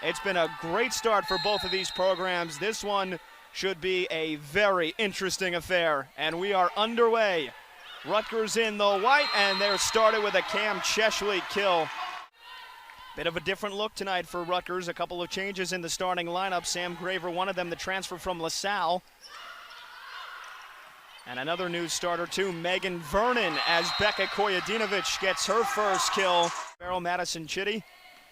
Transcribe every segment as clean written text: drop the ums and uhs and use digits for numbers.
It's been a great start for both of these programs. This one should be a very interesting affair, and we are underway. Rutgers in the white, and they're started with a Cam Cheshly kill. Bit of a different look tonight for Rutgers. A couple of changes in the starting lineup. Sam Graver, one of them, the transfer from LaSalle. And another new starter too, Megan Vernon, as Becca Koyedinovic gets her first kill. Beryl Madison Chitty,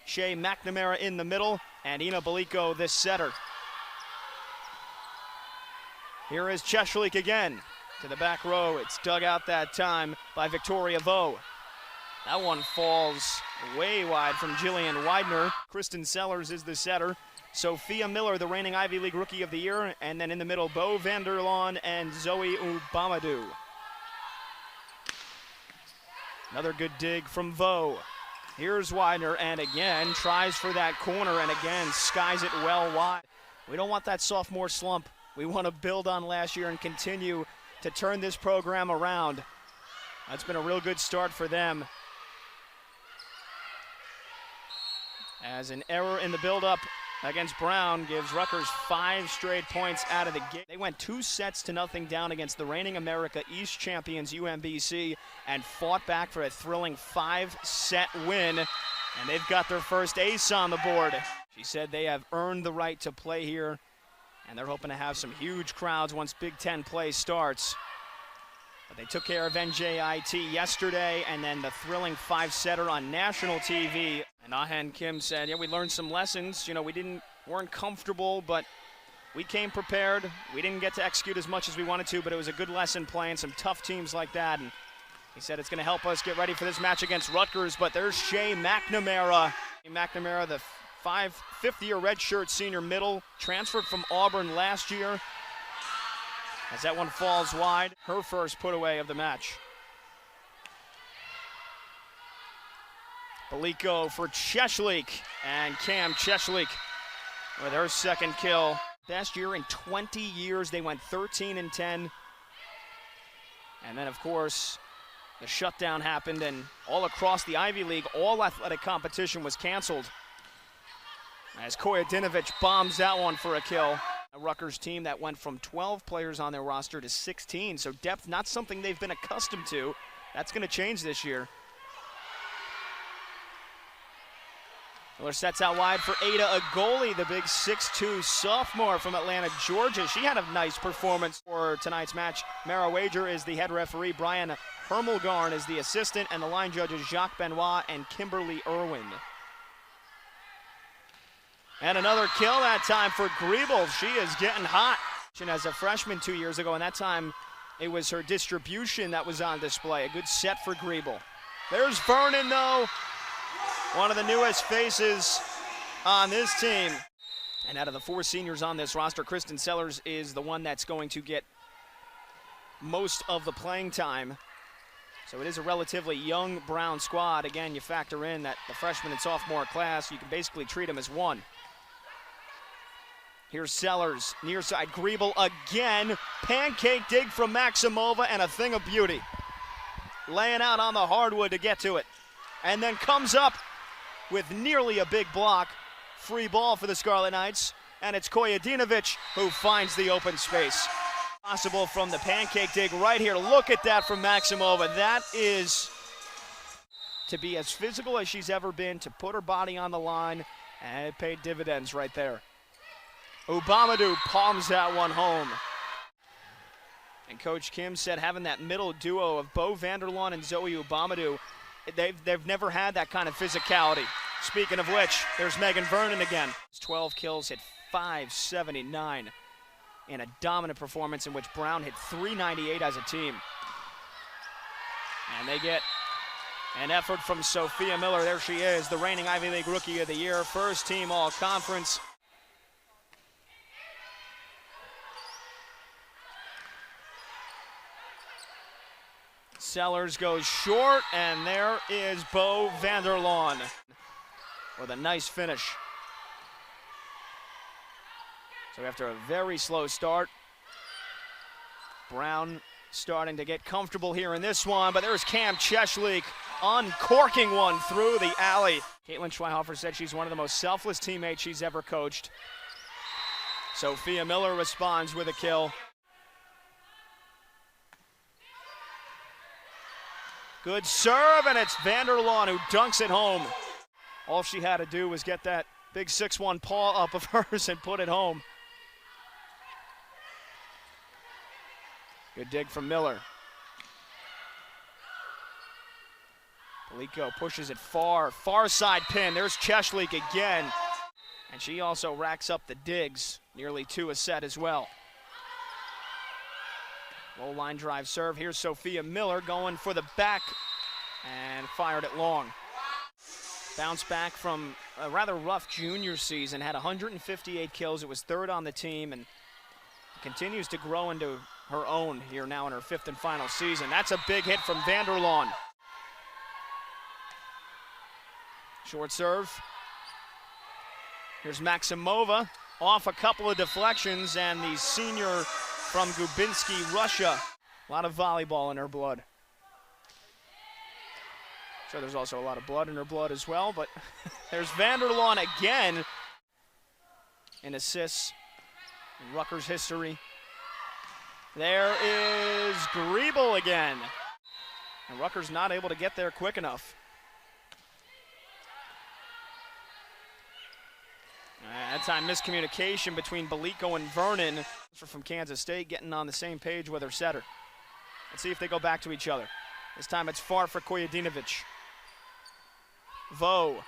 Shea McNamara in the middle, and Ina Baliko, the setter. Here is Cheshly again to the back row. It's dug out that time by Victoria Vo. That one falls way wide from Jillian Widener. Kristen Sellers is the setter. Sophia Miller, the reigning Ivy League Rookie of the Year. And then in the middle, Bo Vanderlaan and Zoe Ubamadu. Another good dig from Vo. Here's Widener, and again, tries for that corner, and again, skies it well wide. We don't want that sophomore slump. We want to build on last year and continue to turn this program around. That's been a real good start for them. As an error in the build-up against Brown gives Rutgers 5 straight points out of the gate. They went 2-0 down against the reigning America East champions UMBC and fought back for a thrilling 5-set win. And they've got their first ace on the board. She said they have earned the right to play here, and they're hoping to have some huge crowds once Big Ten play starts. But they took care of NJIT yesterday, and then the thrilling 5-setter on national TV. And Ahen Kim said, yeah, we learned some lessons. You know, weren't comfortable, but we came prepared. We didn't get to execute as much as we wanted to, but it was a good lesson playing some tough teams like that. And he said it's going to help us get ready for this match against Rutgers. But there's Shea McNamara. McNamara, the fifth-year redshirt senior middle, transferred from Auburn last year. As that one falls wide, her first put away of the match. Baliko for Cheshly, and Cam Cheshly with her second kill. Best year in 20 years, they went 13-10. And then, of course, the shutdown happened, and all across the Ivy League, all athletic competition was canceled. As Koyedinovic bombs that one for a kill. A Rutgers team that went from 12 players on their roster to 16, so depth not something they've been accustomed to. That's going to change this year. Miller sets out wide for Ada Agoli, the big 6'2 sophomore from Atlanta, Georgia. She had a nice performance for tonight's match. Mara Wager is the head referee. Brian Hermelgarn is the assistant, and the line judges Jacques Benoit and Kimberly Irwin. And another kill that time for Griebel. She is getting hot. As a freshman 2 years ago, and that time it was her distribution that was on display. A good set for Griebel. There's Vernon, though. One of the newest faces on this team. And out of the 4 seniors on this roster, Kristen Sellers is the one that's going to get most of the playing time. So it is a relatively young Brown squad. Again, you factor in that the freshman and sophomore class, you can basically treat them as one. Here's Sellers, near side, Griebel again. Pancake dig from Maximova, and a thing of beauty. Laying out on the hardwood to get to it. And then comes up with nearly a big block. Free ball for the Scarlet Knights, and it's Koyedinovic who finds the open space. Possible from the pancake dig right here. Look at that from Maximova. That is to be as physical as she's ever been, to put her body on the line, and it paid dividends right there. Ubamadu palms that one home. And Coach Kim said having that middle duo of Bo Vanderlaan and Zoe Ubamadu, they've never had that kind of physicality. Speaking of which, there's Megan Vernon again. 12 kills, hit .579 in a dominant performance in which Brown hit .398 as a team. And they get an effort from Sophia Miller. There she is, the reigning Ivy League Rookie of the Year, first team all-conference. Sellers goes short, and there is Bo Vanderlaan with a nice finish. So after a very slow start, Brown starting to get comfortable here in this one, but there's Cam Cheshly uncorking one through the alley. Caitlin Schweihofer said she's one of the most selfless teammates she's ever coached. Sophia Miller responds with a kill. Good serve, and it's Vanderlaan who dunks it home. All she had to do was get that big 6'1" paw up of hers and put it home. Good dig from Miller. Paliko pushes it far side pin. There's Cheshlik again. And she also racks up the digs, nearly 2 a set as well. Low line drive serve. Here's Sophia Miller going for the back and fired it long. Bounced back from a rather rough junior season, had 158 kills. It was 3rd on the team and continues to grow into her own here now in her 5th and final season. That's a big hit from Vanderlaan. Short serve. Here's Maximova off a couple of deflections, and the senior from Gubinsky, Russia. A lot of volleyball in her blood. Sure, there's also a lot of blood in her blood as well, but there's Vanderlaan again in assists in Rutgers history. There is Griebel again. And Rutgers not able to get there quick enough. That time miscommunication between Paliko and Vernon from Kansas State, getting on the same page with her setter. Let's see if they go back to each other. This time it's far for Kojadinovic. Vo,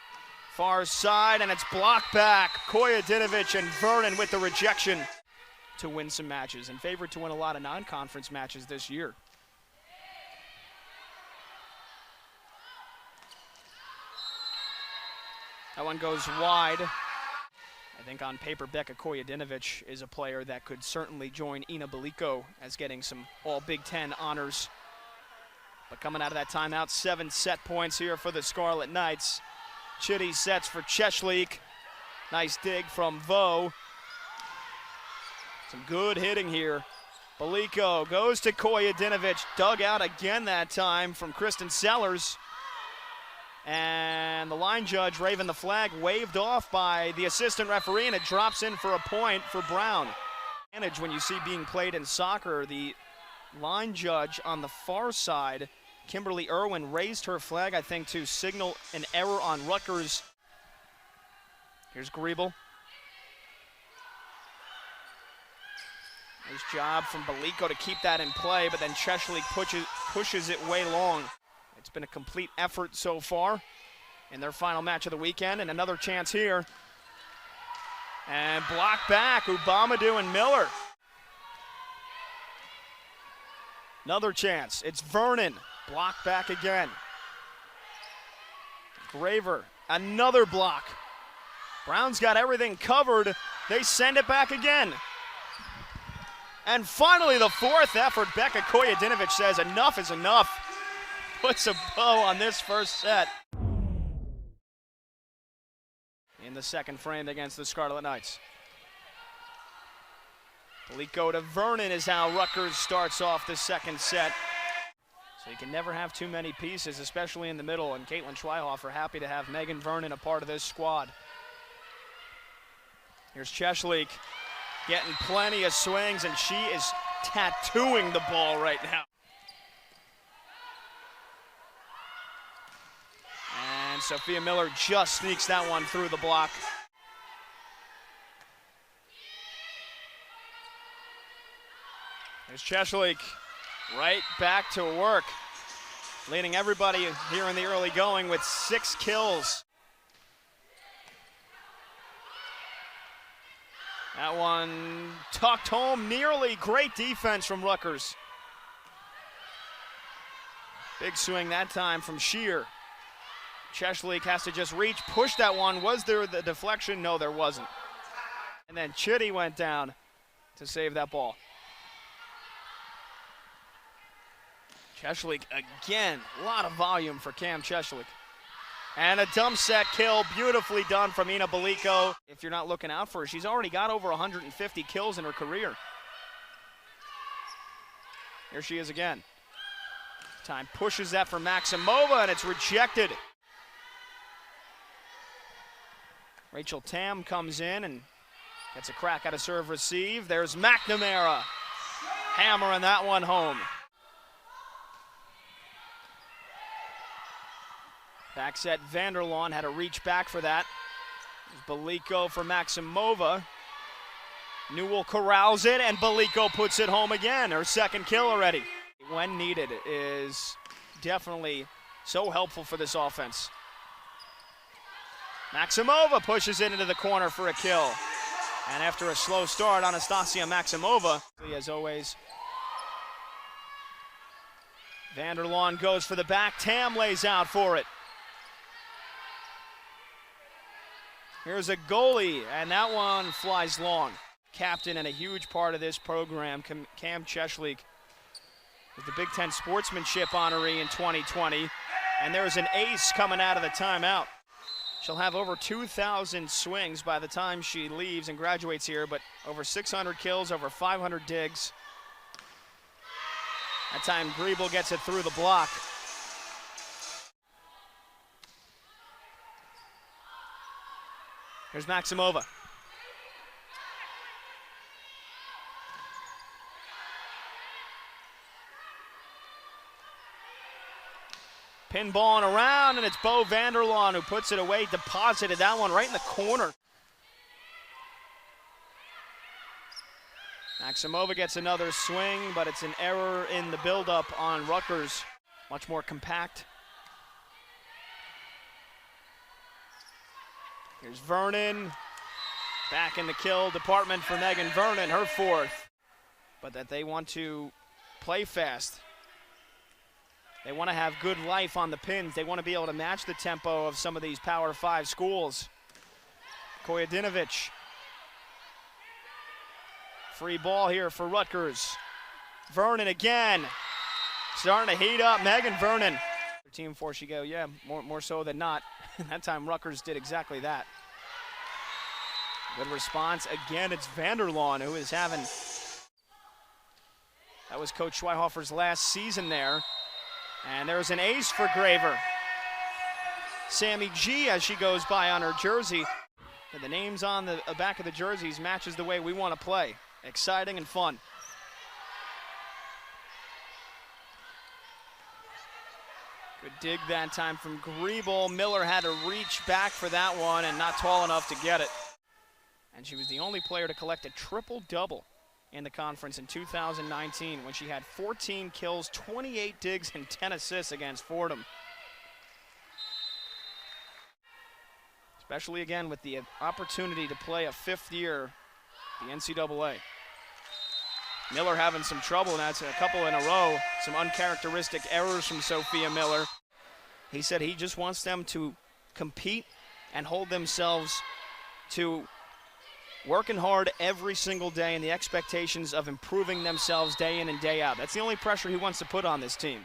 far side, and it's blocked back. Kojadinovic and Vernon with the rejection to win some matches, and favored to win a lot of non-conference matches this year. That one goes wide. I think on paper, Becca Kojadinovic is a player that could certainly join Ina Paliko as getting some all Big Ten honors. But coming out of that timeout, 7 set points here for the Scarlet Knights. Chitty sets for Cheshlik. Nice dig from Vo. Some good hitting here. Paliko goes to Kojadinovic. Dug out again that time from Kristen Sellers. And the line judge, waving the flag, waved off by the assistant referee, and it drops in for a point for Brown. Advantage when you see being played in soccer, the line judge on the far side, Kimberly Irwin, raised her flag, I think, to signal an error on Rutgers. Here's Griebel. Nice job from Paliko to keep that in play, but then Cheshlik pushes it way long. It's been a complete effort so far in their final match of the weekend, and another chance here. And blocked back, Ubamadou and Miller. Another chance, it's Vernon, blocked back again. Graver, another block. Brown's got everything covered, they send it back again. And finally the 4th effort, Becca Kojadinovic says enough is enough. Puts a bow on this first set. In the second frame against the Scarlet Knights. Paliko to Vernon is how Rutgers starts off the second set. So you can never have too many pieces, especially in the middle, and Caitlin Schweihofer happy to have Megan Vernon a part of this squad. Here's Cheshlik getting plenty of swings, and she is tattooing the ball right now. And Sophia Miller just sneaks that one through the block. There's Cheshlik right back to work, leading everybody here in the early going with 6 kills. That one tucked home nearly. Great defense from Rutgers. Big swing that time from Shear. Cheshlik has to just reach, push that one. Was there the deflection? No, there wasn't. And then Chitty went down to save that ball. Cheshlik again, a lot of volume for Cam Cheshlik. And a dump set kill, beautifully done from Ina Paliko. If you're not looking out for her, she's already got over 150 kills in her career. Here she is again. Time pushes that for Maximova, and it's rejected. Rachel Tam comes in and gets a crack at a serve receive. There's McNamara hammering that one home. Back set Vanderlaan had to reach back for that. Baliko for Maximova. Newell corrals it, and Baliko puts it home again. Her second kill already. When needed is definitely so helpful for this offense. Maximova pushes it into the corner for a kill. And after a slow start, Anastasia Maximova, as always. Vanderlaan goes for the back. Tam lays out for it. Here's a goalie, and that one flies long. Captain and a huge part of this program, Cam Cheshlik, with the Big Ten Sportsmanship honoree in 2020. And there's an ace coming out of the timeout. She'll have over 2,000 swings by the time she leaves and graduates here, but over 600 kills, over 500 digs. That time Griebel gets it through the block. Here's Maximova. Pinballing around, and it's Bo Vanderlaan who puts it away, deposited that one right in the corner. Maximova gets another swing, but it's an error in the buildup on Rutgers. Much more compact. Here's Vernon. Back in the kill department for Megan Vernon, her fourth. But that they want to play fast. They want to have good life on the pins. They want to be able to match the tempo of some of these Power 5 schools. Kojadinovic. Free ball here for Rutgers. Vernon again. Starting to heat up, Megan Vernon. Team before she go, yeah, more so than not. That time Rutgers did exactly that. Good response. Again, it's Vanderlaan who is having, that was Coach Schweihofer's last season there. And there's an ace for Graver. Sammy G, as she goes by on her jersey. And the names on the back of the jerseys matches the way we want to play. Exciting and fun. Good dig that time from Griebel. Miller had to reach back for that one and not tall enough to get it. And she was the only player to collect a triple-double in the conference in 2019 when she had 14 kills, 28 digs, and 10 assists against Fordham. Especially again with the opportunity to play a fifth year, the NCAA. Miller having some trouble, and that's a couple in a row. Some uncharacteristic errors from Sophia Miller. He said he just wants them to compete and hold themselves to working hard every single day and the expectations of improving themselves day in and day out. That's the only pressure he wants to put on this team.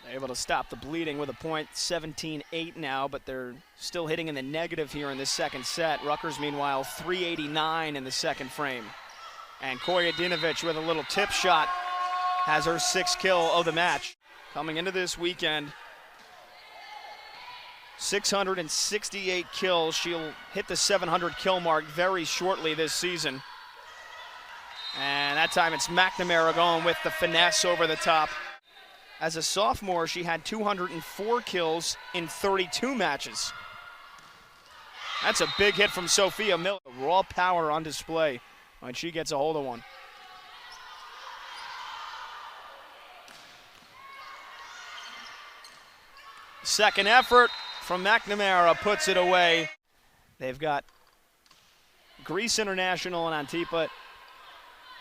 They're able to stop the bleeding with a point, 17-8 now, but they're still hitting in the negative here in this second set. Rutgers, meanwhile, 389 in the second frame. And Kojadinovic with a little tip shot has her sixth kill of the match. Coming into this weekend, 668 kills. She'll hit the 700 kill mark very shortly this season. And that time it's McNamara going with the finesse over the top. As a sophomore, she had 204 kills in 32 matches. That's a big hit from Sophia Miller. Raw power on display when she gets a hold of one. Second effort from McNamara puts it away. They've got Greece International and Antipa.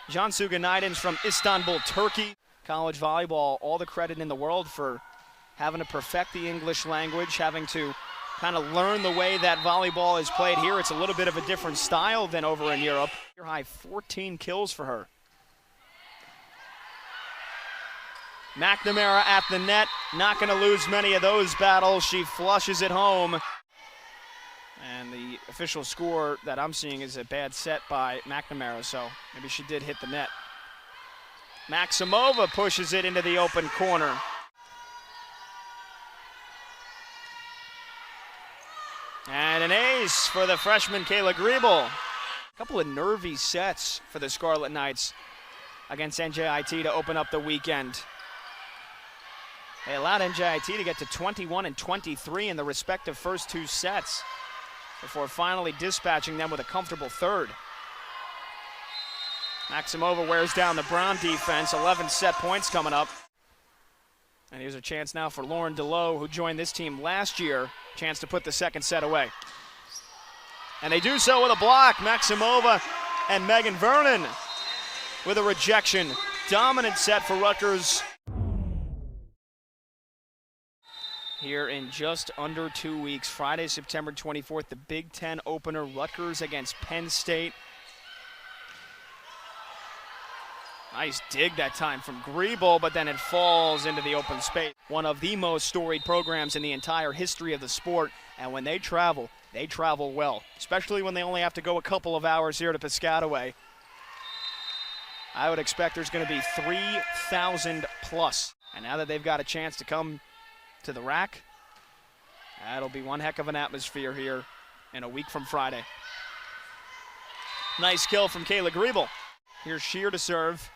Cansu Günaydın's from Istanbul, Turkey. College volleyball, all the credit in the world for having to perfect the English language, having to kind of learn the way that volleyball is played here. It's a little bit of a different style than over in Europe. High 14 kills for her. McNamara at the net, not going to lose many of those battles. She flushes it home. And the official score that I'm seeing is a bad set by McNamara, so maybe she did hit the net. Maximova pushes it into the open corner. And an ace for the freshman Kayla Griebel. A couple of nervy sets for the Scarlet Knights against NJIT to open up the weekend. They allowed NJIT to get to 21 and 23 in the respective first two sets before finally dispatching them with a comfortable third. Maximova wears down the Brown defense, 11 set points coming up. And here's a chance now for Lauren DeLoe, who joined this team last year, chance to put the second set away. And they do so with a block. Maximova and Megan Vernon with a rejection. Dominant set for Rutgers. Here in just under 2 weeks, Friday, September 24th, the Big Ten opener, Rutgers against Penn State. Nice dig that time from Griebel, but then it falls into the open space. One of the most storied programs in the entire history of the sport, and when they travel well, especially when they only have to go a couple of hours here to Piscataway. I would expect there's going to be 3,000 plus. And now that they've got a chance to come to the rack, that'll be one heck of an atmosphere here in a week from Friday. Nice kill from Kayla Griebel. Here's Shear to serve.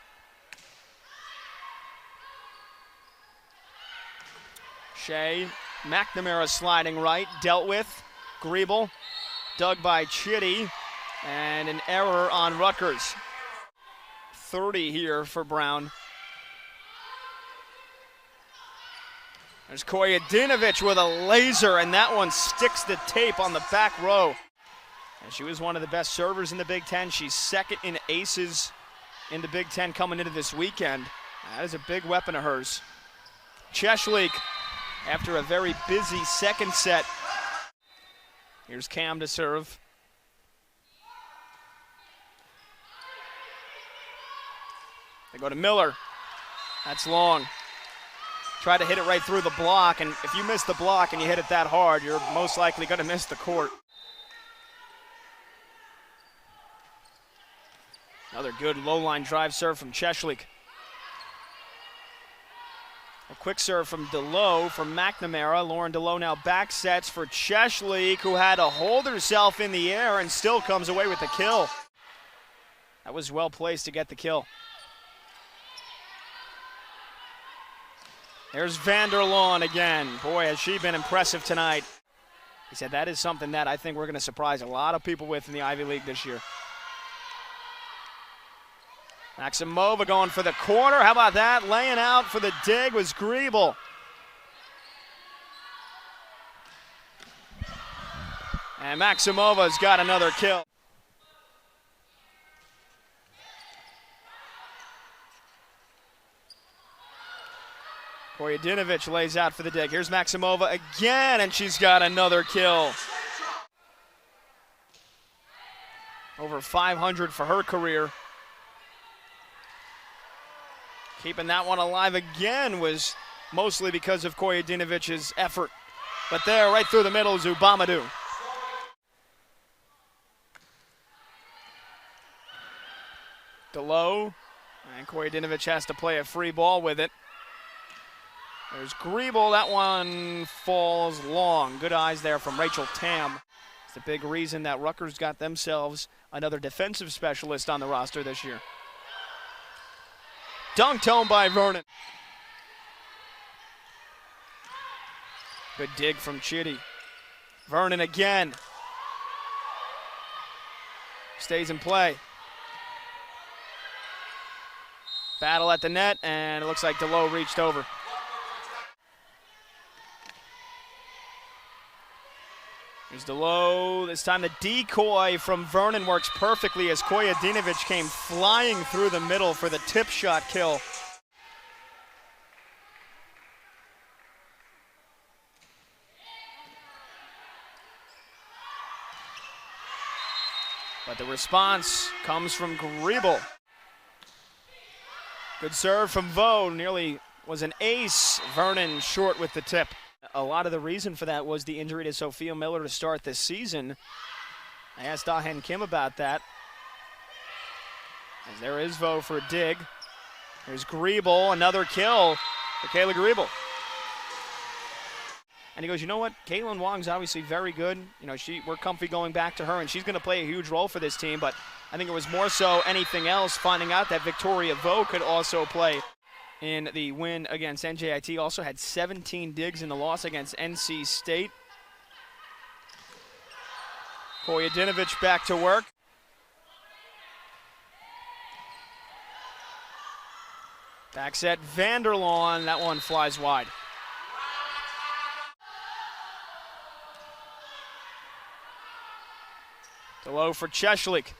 Shea, McNamara sliding right, dealt with. Griebel, dug by Chitty, and an error on Rutgers. 30 here for Brown. There's Koyedinovich with a laser, and that one sticks the tape on the back row. And she was one of the best servers in the Big Ten. She's second in aces in the Big Ten coming into this weekend. That is a big weapon of hers. Cheshlik, after a very busy second set. Here's Cam to serve. They go to Miller. That's long. Try to hit it right through the block, and if you miss the block and you hit it that hard, you're most likely going to miss the court. Another good low-line drive serve from Cheshlik. A quick serve from DeLoe from McNamara. Lauren DeLoe now back sets for Cheshlik, who had to hold herself in the air and still comes away with the kill. That was well placed to get the kill. There's Vanderlaan again. Boy, has she been impressive tonight. He said that is something that I think we're going to surprise a lot of people with in the Ivy League this year. Maximova going for the corner. How about that? Laying out for the dig was Griebel. And Maximova's got another kill. Koyedinovich lays out for the dig. Here's Maximova again, and she's got another kill. Over 500 for her career. Keeping that one alive again was mostly because of Koyedinovich's effort. But there, right through the middle, is Ubamadou. DeLoe, and Koyedinovich has to play a free ball with it. There's Griebel, that one falls long. Good eyes there from Rachel Tam. It's the big reason that Rutgers got themselves another defensive specialist on the roster this year. Dunked home by Vernon. Good dig from Chitty. Vernon again. Stays in play. Battle at the net, and it looks like DeLoe reached over. Here's DeLoe. This time the decoy from Vernon works perfectly as Koyedinovich came flying through the middle for the tip shot kill. But the response comes from Griebel. Good serve from Vo. Nearly was an ace. Vernon short with the tip. A lot of the reason for that was the injury to Sophia Miller to start this season. I asked Da-Hen Kim about that. As there is Vo for a dig. There's Griebel, another kill for Kayla Griebel. And he goes, you know what? Caitlin Wong's obviously very good. You know, we're comfy going back to her, and she's going to play a huge role for this team. But I think it was more so anything else, finding out that Victoria Vo could also play in the win against NJIT. Also had 17 digs in the loss against NC State. Kojedinovich back to work. Back set, Vanderlaan. That one flies wide. Low for Cheshlik.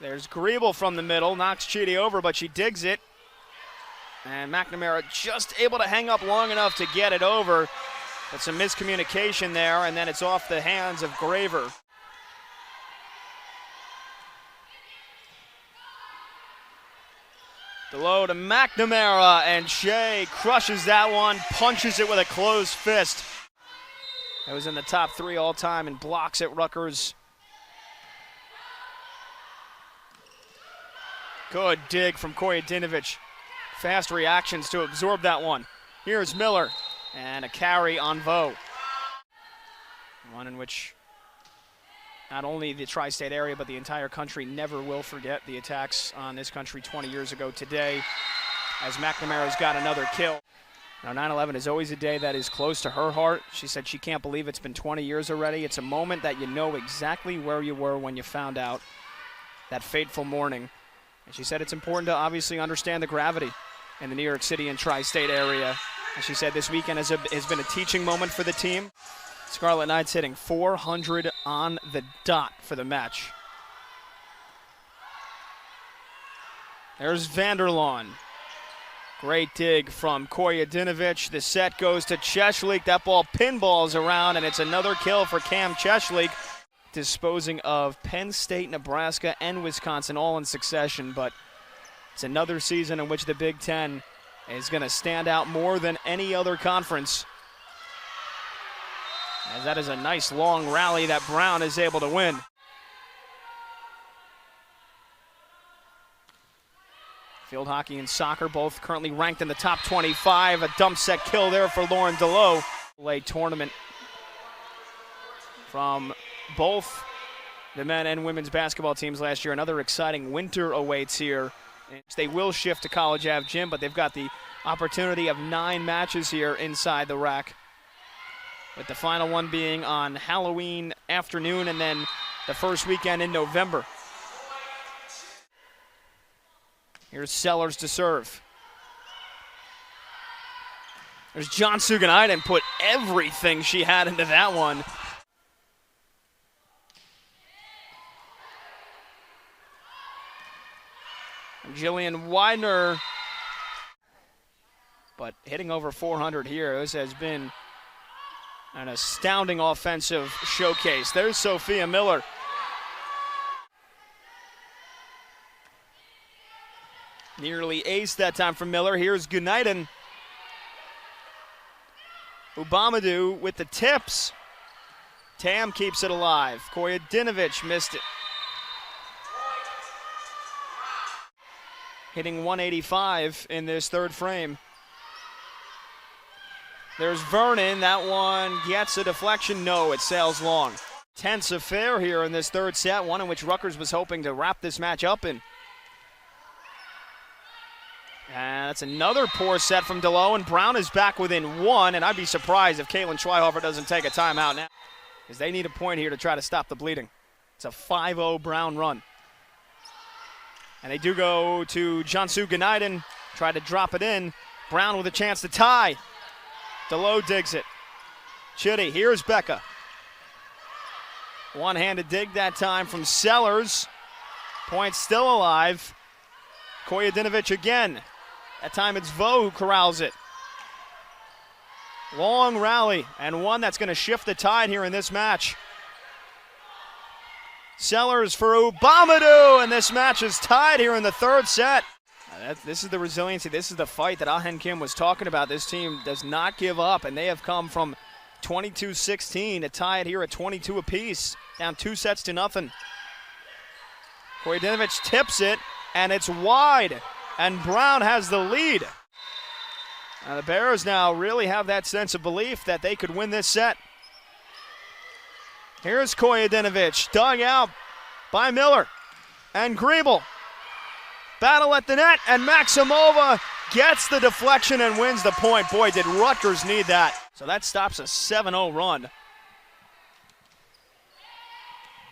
There's Griebel from the middle, knocks Chidi over, but she digs it. And McNamara just able to hang up long enough to get it over. But some miscommunication there, and then it's off the hands of Graver. Low to McNamara, and Shea crushes that one, punches it with a closed fist. It was in the top 3 all time and blocks at Rutgers. Good dig from Kojedinovich. Fast reactions to absorb that one. Here's Miller, and a carry on Vo. One in which not only the tri-state area, but the entire country never will forget the attacks on this country 20 years ago today, as McNamara's got another kill. Now, 9/11 is always a day that is close to her heart. She said she can't believe it's been 20 years already. It's a moment that you know exactly where you were when you found out that fateful morning. And she said it's important to obviously understand the gravity in the New York City and tri-state area. And she said this weekend has been a teaching moment for the team. Scarlet Knights hitting 400 on the dot for the match. There's Vanderlaan. Great dig from Kojedinovich. The set goes to Cheshlik. That ball pinballs around, and it's another kill for Cam Cheshlik, disposing of Penn State, Nebraska, and Wisconsin all in succession. But it's another season in which the Big Ten is going to stand out more than any other conference. As that is a nice long rally that Brown is able to win. Field hockey and soccer both currently ranked in the top 25. A dump set kill there for Lauren DeLoe. Late tournament from both the men and women's basketball teams last year. Another exciting winter awaits here. They will shift to College Ave Gym, but they've got the opportunity of 9 matches here inside the rack, with the final one being on Halloween afternoon and then the first weekend in November. Here's Sellers to serve. There's John Suganiden, put everything she had into that one. And Jillian Widener, but hitting over 400 here. This has been an astounding offensive showcase. There's Sophia Miller. Nearly ace that time from Miller. Here's Gunaiden. Ubamadu with the tips. Tam keeps it alive. Kojedinovich missed it. Hitting 185 in this third frame. There's Vernon. That one gets a deflection. No, it sails long. Tense affair here in this third set, one in which Rutgers was hoping to wrap this match up in. And that's another poor set from DeLoe, and Brown is back within 1, and I'd be surprised if Caitlin Schweihofer doesn't take a timeout now, because they need a point here to try to stop the bleeding. It's a 5-0 Brown run. And they do go to Jansu Gunaiden, try to drop it in. Brown with a chance to tie. DeLoe digs it. Chitty, here's Becca. One-handed dig that time from Sellers. Point still alive. Kojedinovich again. That time it's Vo who corrals it. Long rally, and one that's going to shift the tide here in this match. Sellers for Ubamadu, and this match is tied here in the third set. This is the resiliency. This is the fight that Ah-Hen Kim was talking about. This team does not give up, and they have come from 22-16 to tie it here at 22 apiece, down 2-0. Kojedinovich tips it, and it's wide, and Brown has the lead. The Bears now really have that sense of belief that they could win this set. Here's Kojadinovic, dug out by Miller and Griebel. Battle at the net, and Maximova gets the deflection and wins the point. Boy, did Rutgers need that. So that stops a 7-0 run.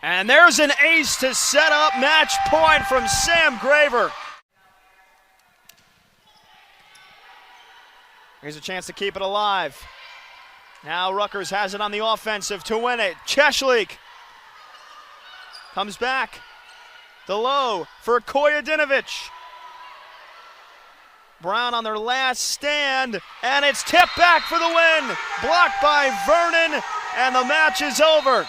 And there's an ace to set up match point from Sam Graver. Here's a chance to keep it alive. Now Rutgers has it on the offensive to win it. Cheshlik comes back. The low for Kojadinovic. Brown on their last stand, and it's tipped back for the win. Blocked by Vernon, and the match is over.